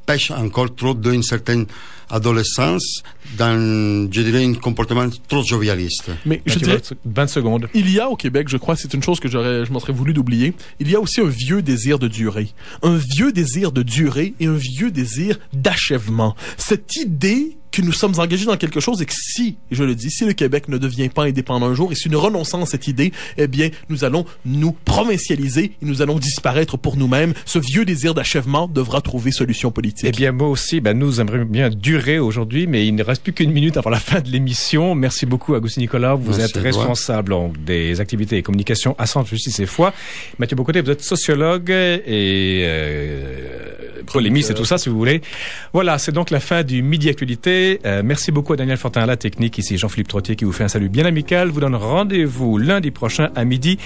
pêchent encore trop d'une certaine adolescence dans, je dirais, un comportement trop jovialiste. Mais je dirais 20 secondes. Il y a au Québec, je crois, c'est une chose que je m'en serais voulu d'oublier, il y a aussi un vieux désir de durée. Un vieux désir de durée et un vieux désir d'achèvement. Cette idée que nous sommes engagés dans quelque chose et que si, je le dis, si le Québec ne devient pas indépendant un jour et si nous renonçons à cette idée, eh bien, nous allons nous provincialiser et nous allons disparaître pour nous-mêmes. Ce vieux désir d'achèvement devra trouver solution politique. Eh bien, moi aussi, nous aimerions bien durer aujourd'hui, mais il ne reste plus qu'une minute avant la fin de l'émission. Merci beaucoup, Agustin Nicolas. Vous êtes responsable des activités et communications à Centre Justice et Foi. Mathieu Bock-Côté, vous êtes sociologue et polémiste et tout ça, si vous voulez. Voilà, c'est donc la fin du Midi Actualité. Merci beaucoup à Daniel Fortin à la technique. Ici Jean-Philippe Trottier qui vous fait un salut bien amical. Vous donne rendez-vous lundi prochain à midi.